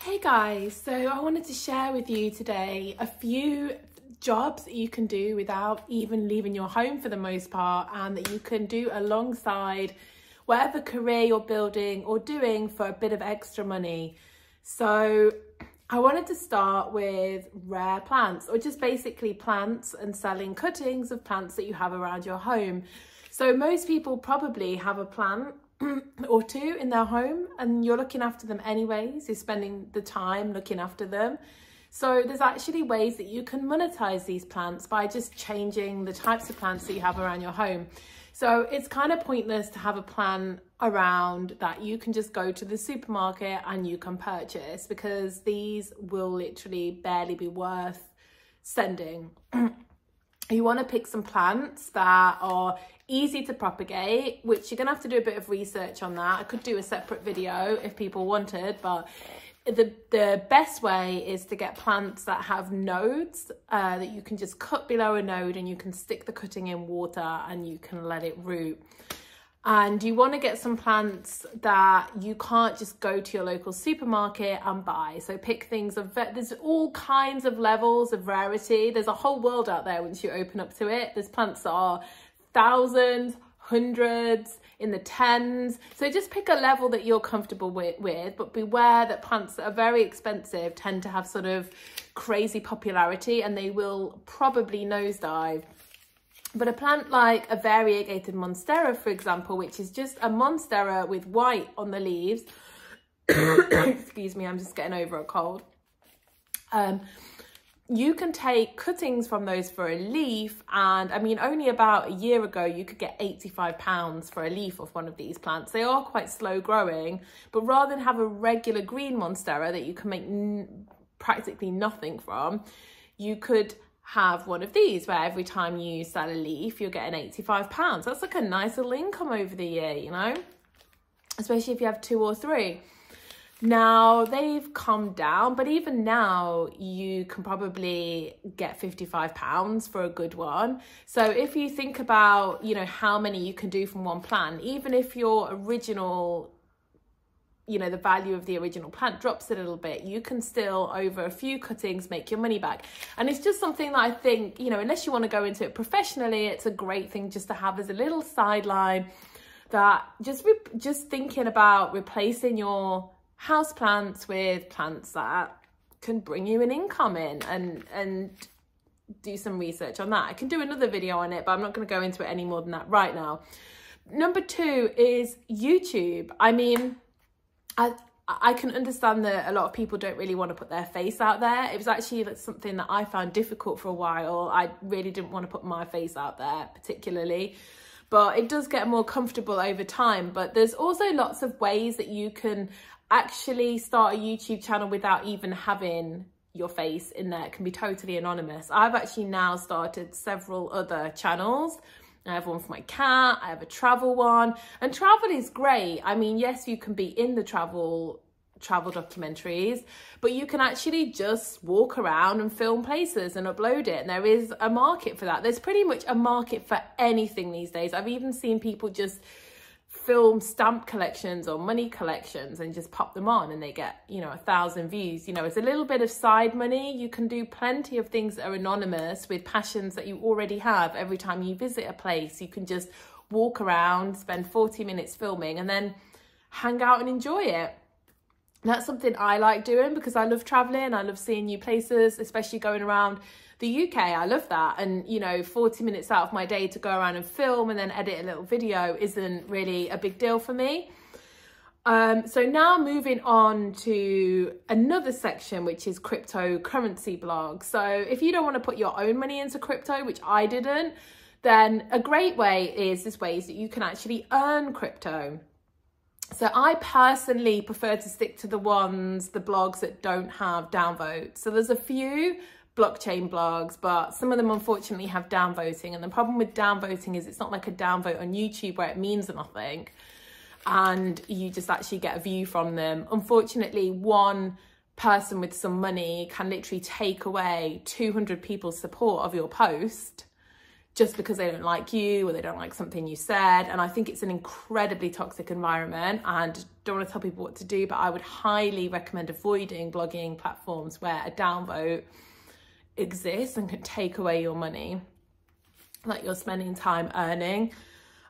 Hey guys, so I wanted to share with you today a few jobs that you can do without even leaving your home for the most part, and that you can do alongside whatever career you're building or doing for a bit of extra money. So I wanted to start with rare plants, or just basically plants and selling cuttings of plants that you have around your home. So most people probably have a plant or two in their home, and you're looking after them anyways. You're spending the time looking after them. So there's actually ways that you can monetize these plants by just changing the types of plants that you have around your home. So it's kind of pointless to have a plant around that you can just go to the supermarket and you can purchase, because these will literally barely be worth sending. You want to pick some plants that are easy to propagate, which you're gonna have to do a bit of research on that. I could do a separate video if people wanted, but the best way is to get plants that have nodes that you can just cut below a node, and you can stick the cutting in water and you can let it root. And you want to get some plants that you can't just go to your local supermarket and buy. So pick things of, there's all kinds of levels of rarity. There's a whole world out there once you open up to it. There's plants that are thousands, hundreds, in the tens. So just pick a level that you're comfortable with, but beware that plants that are very expensive tend to have sort of crazy popularity, and they will probably nosedive. But a plant like a variegated monstera, for example, which is just a monstera with white on the leaves, excuse me, I'm just getting over a cold. You can take cuttings from those for a leaf, and I mean, only about a year ago you could get £85 for a leaf of one of these plants. They are quite slow growing, but rather than have a regular green monstera that you can make practically nothing from, you could have one of these where every time you sell a leaf you're getting £85. That's like a nice little income over the year, you know, especially if you have 2 or 3. Now they've come down, but even now you can probably get £55 for a good one. So if you think about, you know, how many you can do from one plant, even if your original, you know, the value of the original plant drops a little bit, you can still, over a few cuttings, make your money back. And it's just something that I think, you know, unless you want to go into it professionally, it's a great thing just to have as a little sideline, that just thinking about replacing your house plants with plants that can bring you an income in, and do some research on that. I can do another video on it, but I'm not going to go into it any more than that right now. Number 2 is YouTube. I mean, I can understand that a lot of people don't really want to put their face out there. It was actually something that I found difficult for a while. I really didn't want to put my face out there particularly, but it does get more comfortable over time. But there's also lots of ways that you can actually start a YouTube channel without even having your face in there. It can be totally anonymous. I've actually now started several other channels. I have one for my cat, I have a travel one, and travel is great. I mean, yes, you can be in the travel documentaries, but you can actually just walk around and film places and upload it, and there is a market for that. There's pretty much a market for anything these days. I've even seen people just film stamp collections or money collections and just pop them on, and they get, you know, 1,000 views. You know, it's a little bit of side money. You can do plenty of things that are anonymous with passions that you already have. Every time you visit a place, you can just walk around, spend 40 minutes filming, and then hang out and enjoy it. That's something I like doing because I love traveling. I love seeing new places, especially going around the UK. I love that. And, you know, 40 minutes out of my day to go around and film and then edit a little video isn't really a big deal for me. So now moving on to another section, which is cryptocurrency blogs. So if you don't want to put your own money into crypto, which I didn't, then a great way is there's ways that you can actually earn crypto. So I personally prefer to stick to the blogs that don't have downvotes. So there's a few blockchain blogs, but some of them unfortunately have downvoting. And the problem with downvoting is it's not like a downvote on YouTube where it means nothing and you just actually get a view from them. Unfortunately, one person with some money can literally take away 200 people's support of your post just because they don't like you or they don't like something you said. And I think it's an incredibly toxic environment, and don't want to tell people what to do, but I would highly recommend avoiding blogging platforms where a downvote exists and can take away your money that you're spending time earning.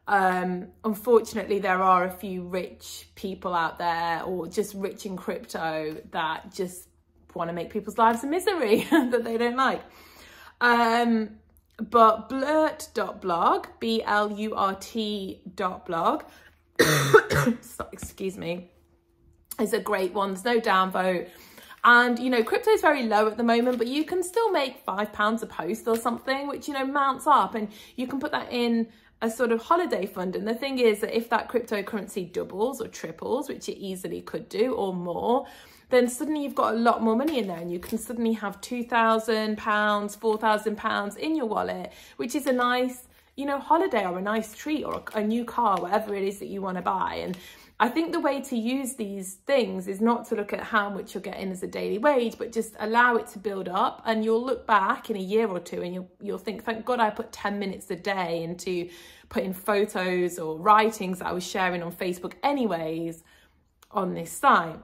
Unfortunately, there are a few rich people out there, or just rich in crypto, that just want to make people's lives a misery that they don't like. But blurt.blog, blurt.blog, excuse me, is a great one. There's no downvote. And, you know, crypto is very low at the moment, but you can still make £5 a post or something, which, you know, mounts up, and you can put that in a sort of holiday fund. And the thing is that if that cryptocurrency doubles or triples, which it easily could do, or more, then suddenly you've got a lot more money in there, and you can suddenly have £2,000, £4,000 in your wallet, which is a nice, you know, holiday or a nice treat or a new car, whatever it is that you want to buy. And I think the way to use these things is not to look at how much you're getting as a daily wage, but just allow it to build up, and you'll look back in a year or two and you'll think, thank God I put 10 minutes a day into putting photos or writings that I was sharing on Facebook anyways on this site.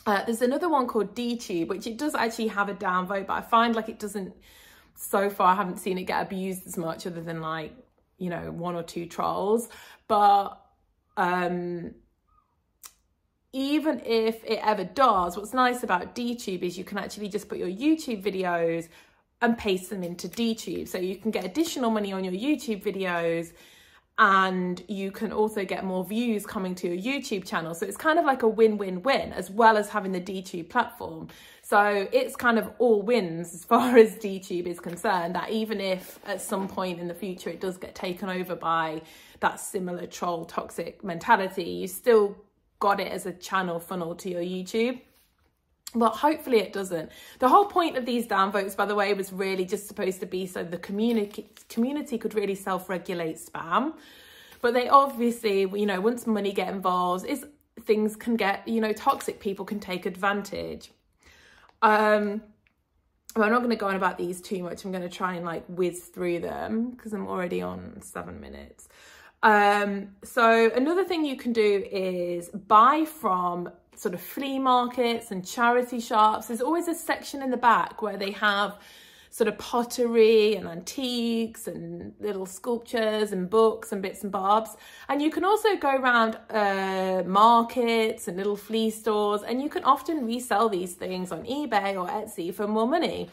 There's another one called DTube, which it does actually have a downvote, but I find like it doesn't, so far I haven't seen it get abused as much, other than like, you know, 1 or 2 trolls. But even if it ever does, what's nice about DTube is you can actually just put your YouTube videos and paste them into DTube. So you can get additional money on your YouTube videos, and you can also get more views coming to your YouTube channel. So it's kind of like a win-win-win, as well as having the DTube platform. So it's kind of all wins as far as DTube is concerned, that even if at some point in the future it does get taken over by that similar troll toxic mentality, you still got it as a channel funnel to your YouTube. But hopefully it doesn't. The whole point of these downvotes, by the way, was really just supposed to be so the community could really self-regulate spam. But they obviously, you know, once money get involved, things can get, you know, toxic. People can take advantage. Well, I'm not going to go on about these too much. I'm going to try and like whiz through them because I'm already on 7 minutes. So another thing you can do is buy from sort of flea markets and charity shops. There's always a section in the back where they have sort of pottery and antiques and little sculptures and books and bits and bobs. And you can also go around markets and little flea stores, and you can often resell these things on eBay or Etsy for more money,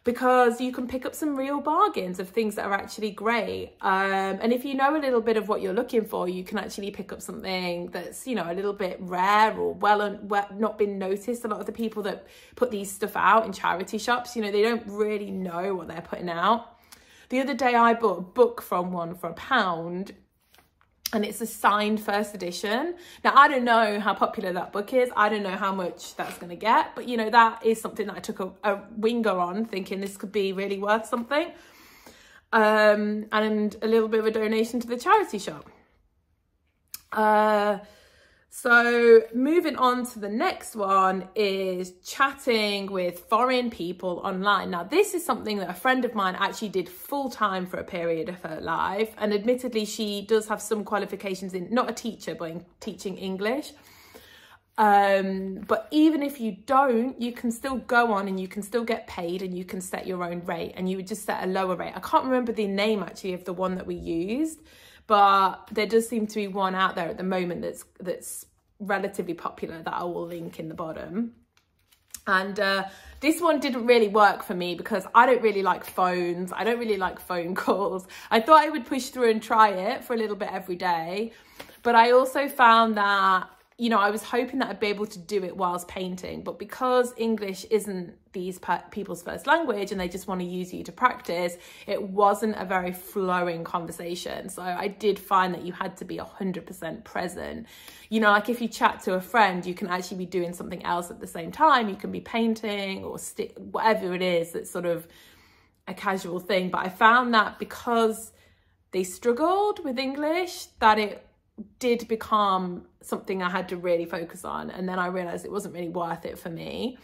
because you can pick up some real bargains of things that are actually great. And if you know a little bit of what you're looking for, you can actually pick up something that's, you know, a little bit rare or well not been noticed. A lot of the people that put these stuff out in charity shops, you know, they don't really know what they're putting out. The other day I bought a book from one for £1, and it's a signed first edition. Now, I don't know how popular that book is. I don't know how much that's going to get. But, you know, that is something that I took a winger on, thinking this could be really worth something. And a little bit of a donation to the charity shop. So moving on to the next one is chatting with foreign people online. Now, this is something that a friend of mine actually did full time for a period of her life. And admittedly, she does have some qualifications in, not a teacher, but in teaching English. But even if you don't, you can still go on and you can still get paid, and you can set your own rate, and you would just set a lower rate. I can't remember the name actually of the one that we used, but there does seem to be one out there at the moment that's relatively popular that I will link in the bottom. And this one didn't really work for me because I don't really like phones. I don't really like phone calls. I thought I would push through and try it for a little bit every day. But I also found that, you know, I was hoping that I'd be able to do it whilst painting, but because English isn't these people's first language and they just want to use you to practice, it wasn't a very flowing conversation. So I did find that you had to be 100% present. You know, like if you chat to a friend, you can actually be doing something else at the same time. You can be painting or whatever it is that's sort of a casual thing. But I found that because they struggled with English, that it did become something I had to really focus on, and then I realized it wasn't really worth it for me.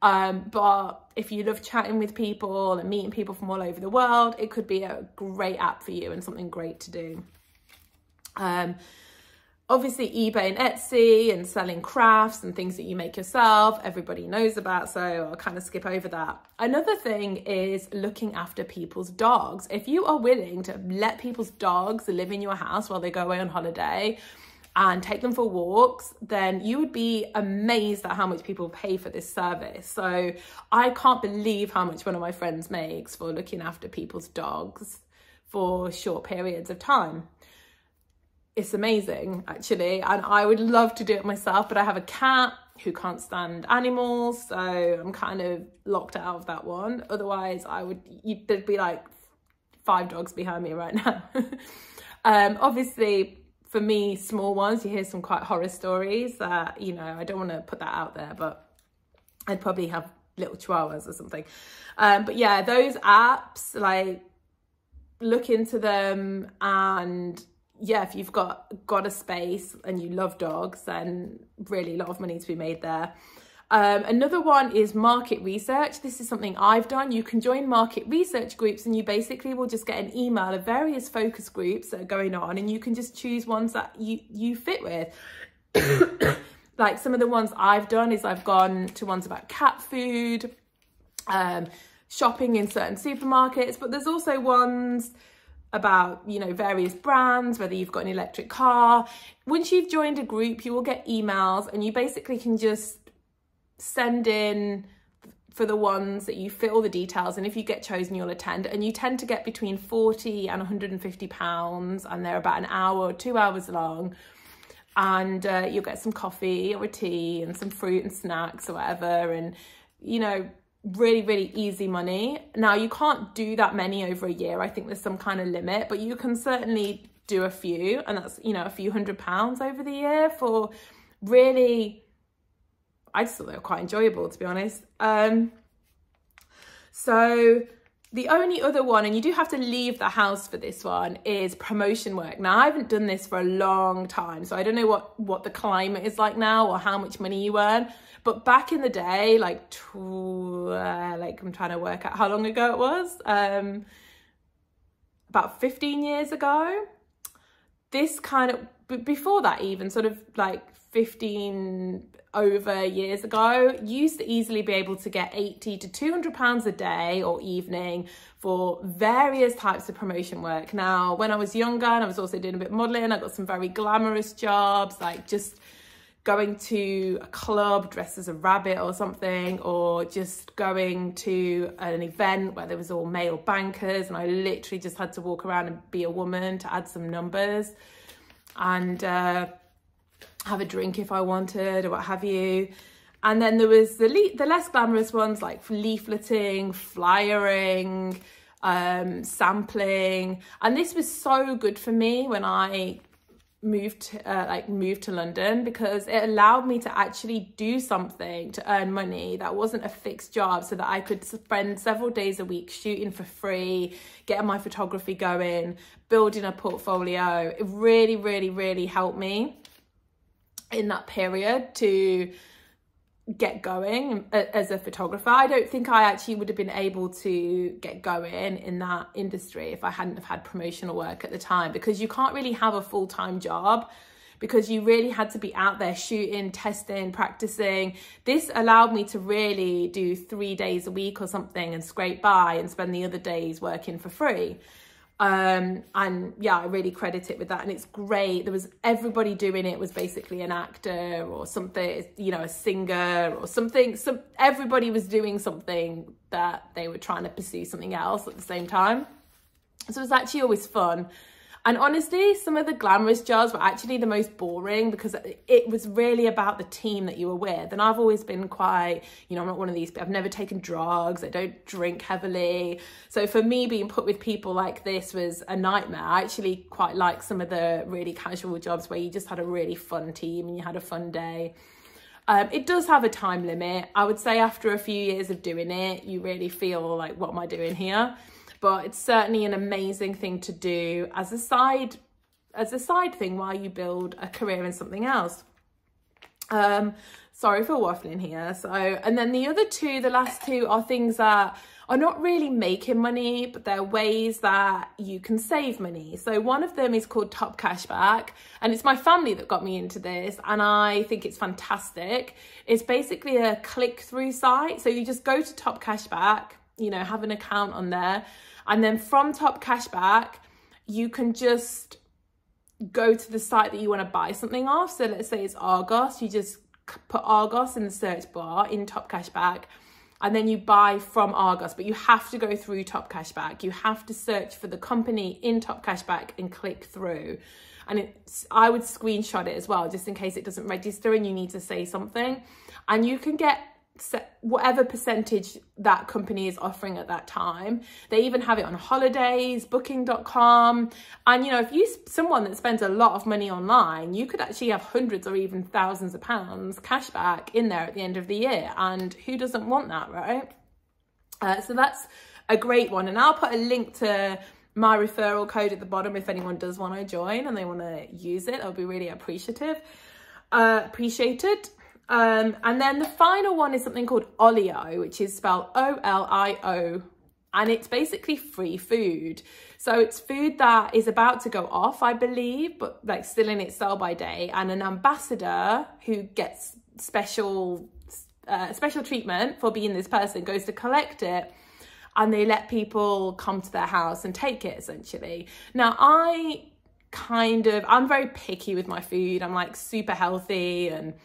But if you love chatting with people and meeting people from all over the world, it could be a great app for you and something great to do. Obviously eBay and Etsy and selling crafts and things that you make yourself, everybody knows about, so I'll kind of skip over that. Another thing is looking after people's dogs. If you are willing to let people's dogs live in your house while they go away on holiday and take them for walks, then you would be amazed at how much people pay for this service. So I can't believe how much one of my friends makes for looking after people's dogs for short periods of time. It's amazing, actually, and I would love to do it myself, but I have a cat who can't stand animals, so I'm kind of locked out of that one. Otherwise, there'd be like 5 dogs behind me right now. Obviously, for me, small ones, you hear some quite horror stories that, you know, I don't want to put that out there, but I'd probably have little chihuahuas or something. But yeah, those apps, like, look into them, and yeah, if you've got a space and you love dogs, then really a lot of money to be made there. Another one is market research. This is something I've done. You can join market research groups, and you basically will just get an email of various focus groups that are going on, and you can just choose ones that you fit with. Like some of the ones I've done is I've gone to ones about cat food, shopping in certain supermarkets, but there's also ones about, you know, various brands, whether you've got an electric car. Once you've joined a group, you will get emails, and you basically can just send in for the ones that you fit all the details, and if you get chosen, you'll attend. And you tend to get between 40 and 150 pounds, and they're about an hour or 2 hours long, and you'll get some coffee or a tea and some fruit and snacks or whatever, and, you know, really easy money. Now, you can't do that many over a year. I think there's some kind of limit, but you can certainly do a few, and that's, you know, a few £100s over the year for really, I just thought they were quite enjoyable, to be honest. So the only other one, and you do have to leave the house for this one, is promotion work. Now, I haven't done this for a long time, so I don't know what the climate is like now or how much money you earn. But back in the day, like I'm trying to work out how long ago it was, about 15 years ago. This kind of, before that even, sort of like 15 over years ago, you used to easily be able to get 80 to 200 pounds a day or evening for various types of promotion work. Now, when I was younger and I was also doing a bit of modelling, I got some very glamorous jobs, like just going to a club dressed as a rabbit or something, or just going to an event where there was all male bankers, and I literally just had to walk around and be a woman to add some numbers and have a drink if I wanted or what have you. And then there was the less glamorous ones like leafleting, flyering, sampling. And this was so good for me when I moved to London, because it allowed me to actually do something to earn money that wasn't a fixed job, so that I could spend several days a week shooting for free, getting my photography going, building a portfolio. It really helped me in that period to get going as a photographer. I don't think I actually would have been able to get going in that industry if I hadn't have had promotional work at the time, because you can't really have a full-time job, because you really had to be out there shooting, testing, practicing. This allowed me to really do 3 days a week or something and scrape by and spend the other days working for free. And yeah, I really credit it with that, and it's great. There was everybody doing it was basically an actor or something, you know, a singer or something. Everybody was doing something that they were trying to pursue something else at the same time. So it was actually always fun. And honestly, some of the glamorous jobs were actually the most boring, because it was really about the team that you were with. And I've always been quite, you know, I'm not one of these, I've never taken drugs, I don't drink heavily. So for me, being put with people like this was a nightmare. I actually quite like some of the really casual jobs where you just had a really fun team and you had a fun day. It does have a time limit. I would say after a few years of doing it, you really feel like, what am I doing here? But it's certainly an amazing thing to do as a side thing while you build a career in something else. Sorry for waffling here. So, and then the other two, the last two, are things that are not really making money, but they're ways that you can save money. So one of them is called Top Cashback, and it's my family that got me into this, and I think it's fantastic. It's basically a click-through site. So you just go to Top Cashback, you know, have an account on there, and then from Top Cashback, you can just go to the site that you want to buy something off. So let's say it's Argos, you just put Argos in the search bar in Top Cashback, and then you buy from Argos, but you have to go through Top Cashback. You have to search for the company in Top Cashback and click through. And I would screenshot it as well, just in case it doesn't register and you need to say something. And you can get whatever percentage that company is offering at that time. They even have it on holidays, booking.com. And, you know, if you're someone that spends a lot of money online, you could actually have hundreds or even thousands of pounds cash back in there at the end of the year. And who doesn't want that, right? So that's a great one. And I'll put a link to my referral code at the bottom if anyone does want to join and they want to use it. I'll be really appreciated. And then the final one is something called Olio, which is spelled O-L-I-O, and it's basically free food. So it's food that is about to go off, I believe, but like still in its sell by date, and an ambassador who gets special treatment for being this person goes to collect it, and they let people come to their house and take it, essentially. Now, I'm very picky with my food. I'm like super healthy and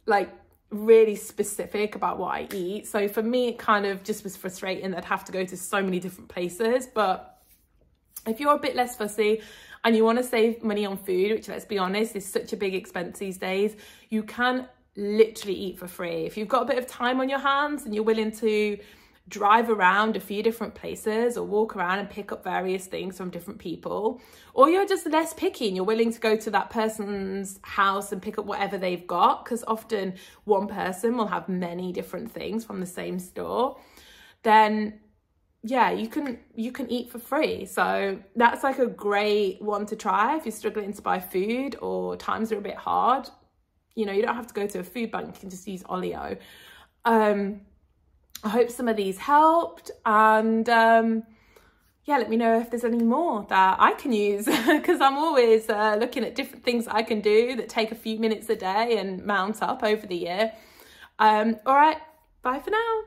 like really specific about what I eat. So for me, it kind of just was frustrating that I'd have to go to so many different places. But if you're a bit less fussy and you want to save money on food, which, let's be honest, is such a big expense these days, you can literally eat for free. If you've got a bit of time on your hands and you're willing to drive around a few different places or walk around and pick up various things from different people, or you're just less picky and you're willing to go to that person's house and pick up whatever they've got, because often one person will have many different things from the same store, then yeah, you can eat for free. So that's like a great one to try if you're struggling to buy food or times are a bit hard. You know, you don't have to go to a food bank, you can just use Olio. I hope some of these helped, and yeah, let me know if there's any more that I can use, because I'm always looking at different things I can do that take a few minutes a day and mount up over the year. All right, bye for now.